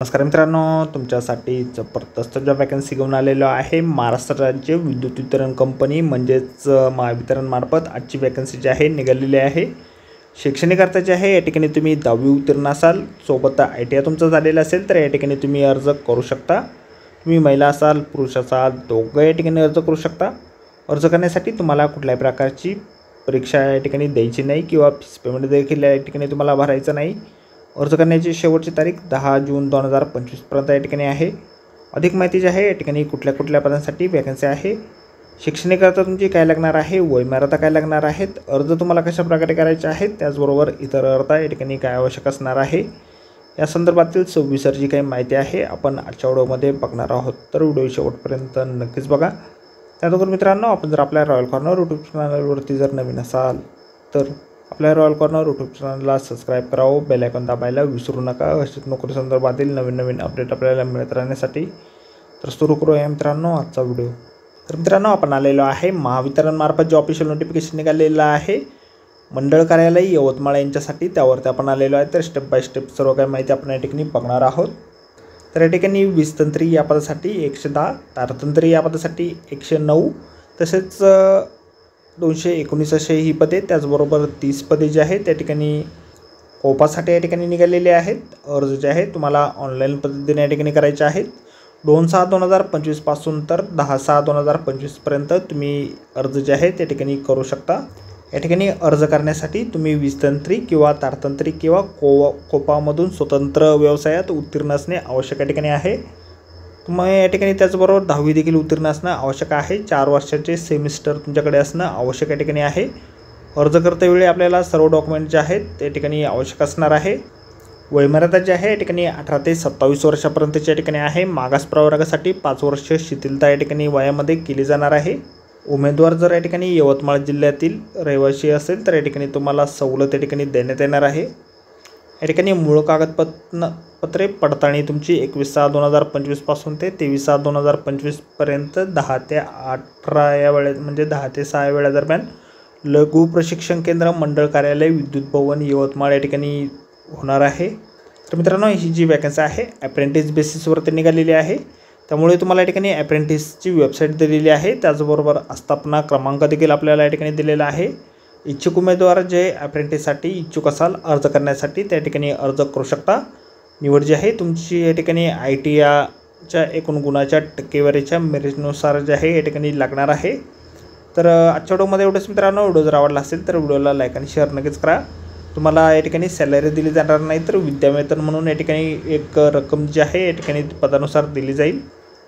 नमस्कार मित्रांनो, तुमच्यासाठी जबरदस्त जॉब वॅकन्सी घेऊन आलेलो आहे। महाराष्ट्र राज्य विद्युत वितरण कंपनी म्हणजेच महावितरणमार्फत आजची वॅकन्सी जी आहे निघालेली आहे। शैक्षणिक अर्जाचे आहे। या ठिकाणी तुम्ही 10वी उत्तीर्ण असाल, सोबत ITI तुमचं झालेलं असेल तर या ठिकाणी तुम्ही अर्ज करू शकता। तुम्ही महिला असाल, पुरुष असाल, दोघं या ठिकाणी अर्ज करू शकता। अर्ज करण्यासाठी तुम्हाला कुठल्याही प्रकारची परीक्षा या ठिकाणी द्यायची नाही किंवा फीस पेमेंट देखील या ठिकाणी तुम्हाला भरायचं नाही। अर्ज करण्याची शेवटची तारीख 10 जून 2025 पर्यंत या ठिकाणी आहे। अधिक माहिती जी आहे या ठिकाणी कुठल्या पदांसाठी वॅकन्सी आहे, शैक्षणिक अर्ज तुमची काय लागणार आहे, वयमर्यादा काय लागणार आहेत, अर्ज तुम्हाला कशा प्रकारे करायचे आहेत, त्याचबरोबर इतर अर्ज या ठिकाणी काय आवश्यक असणार आहे, या संदर्भातील सविस्तर जी काही माहिती आहे आपण आजच्या व्हिडिओमध्ये बघणार आहोत। तर व्हिडिओ शेवटपर्यंत नक्कीच बघा। त्यानंतर मित्रांनो, आपण जर आपल्या रॉयल कॉर्नर यूट्यूब चॅनलवरती जर नवीन असाल तर आपल्या रॉयल कॉर्नर यूट्यूब चॅनलला सबस्क्राईब करावं, बेल आयकॉन दाबायला विसरू नका, अशाच नोकरी संदर्भातील नवीन अपडेट आपल्याला मिळत राहण्यासाठी। तर सुरू करूया मित्रांनो आजचा व्हिडिओ। तर मित्रांनो, आपण आलेलो आहे महावितरणमार्फत जे ऑफिशियल नोटिफिकेशन निघालेलं आहे मंडळ कार्यालय यवतमाळ यांच्यासाठी, त्यावरती आपण आलेलो आहे। तर स्टेप बाय स्टेप सर्व काही माहिती आपण या ठिकाणी बघणार आहोत। तर या ठिकाणी 20 तंत्री या पदासाठी 110, तारतंत्री या पदासाठी 109, तसेच 219 असे ही पदे, त्याचबरोबर 30 पदे जी आहेत त्या ठिकाणी कोपासाठी या ठिकाणी निघालेले आहेत। अर्ज जे आहे तुम्हाला ऑनलाईन पद्धतीने या ठिकाणी करायचे आहेत। 2/6/2025 पासून तर 10/6/2025 पर्यंत तुम्ही अर्ज जे आहे त्या ठिकाणी करू शकता। या ठिकाणी अर्ज करण्यासाठी तुम्ही 20 तंत्री किंवा तारतंत्री किंवा कोपामधून स्वतंत्र व्यवसायात उत्तीर्ण असणे आवश्यक या ठिकाणी आहे। तुम्ही या ठिकाणी त्याचबरोबर 10वी देखील उत्तीर्ण असणं आवश्यक आहे। 4 वर्षाचे सेमिस्टर तुमच्याकडे असणं आवश्यक या ठिकाणी आहे। अर्ज करतेवेळी आपल्याला सर्व डॉक्युमेंट जे आहेत त्या ठिकाणी आवश्यक असणार आहे। वयमर्यादा जी आहे या ठिकाणी 18 ते 27 वर्षापर्यंतच्या ठिकाणी आहे। मागास प्रवर्गासाठी 5 वर्ष शिथिलता या ठिकाणी वयामध्ये केली जाणार आहे। उमेदवार जर या ठिकाणी यवतमाळ जिल्ह्यातील रहिवासी असेल तर या ठिकाणी तुम्हाला सवलत या ठिकाणी देण्यात येणार आहे। या ठिकाणी मूळ कागदपत्रे पडताळणी तुमची 21/6/2025 पासून ते 23/6/2025 पर्यंत 10 ते 18 या वेळेत म्हणजे 10 ते 6 या वेळेदरम्यान लघु प्रशिक्षण केंद्र मंडळ कार्यालय विद्युत भवन यवतमाळ या ठिकाणी होणार आहे। तर मित्रांनो, ही जी वॅकन्सी आहे अप्रेंटिस बेसिसवरती निघालेली आहे, त्यामुळे तुम्हाला या ठिकाणी अप्रेंटिसची वेबसाईट दिलेली आहे। त्याचबरोबर आस्थापना क्रमांक देखील आपल्याला या ठिकाणी दिलेला आहे। इच्छुक उमेदवार जे अप्रेंटिससाठी इच्छुक असाल अर्ज करण्यासाठी त्या ठिकाणी अर्ज करू शकता। निवड जी आहे तुमची या ठिकाणी ITIच्या एकूण गुणाच्या टक्केवारीच्या मेरिटनुसार जे आहे या ठिकाणी लागणार आहे। तर आजच्या व्हिडिओमध्ये एवढंच मित्रांनो। व्हिडिओ जर आवडला असेल तर व्हिडिओला लाईक आणि शेअर नक्कीच करा। तुम्हाला या ठिकाणी सॅलरी दिली जाणार नाही, तर विद्यावेतन म्हणून या ठिकाणी एक रक्कम जी आहे या ठिकाणी पदानुसार दिली जाईल।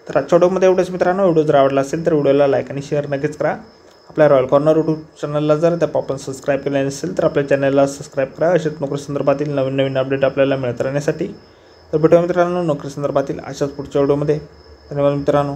तर आजच्या व्हिडिओमध्ये एवढंच मित्रांनो। व्हिडिओ जर आवडला असेल तर व्हिडिओला लाईक आणि शेअर नक्कीच करा। आपल्या रॉयल कॉर्नर यूट्यूब चॅनलला जर आपण सबस्क्राईब केले नसेल तर आपल्या चॅनलला सबस्क्राईब करा, अशाच नोकरी संदर्भातील नवीन अपडेट आपल्याला मिळत राहण्यासाठी। तर भेटूया मित्रांनो नोकरी संदर्भातील अशाच पुढच्या व्हिडिओमध्ये। धन्यवाद मित्रांनो।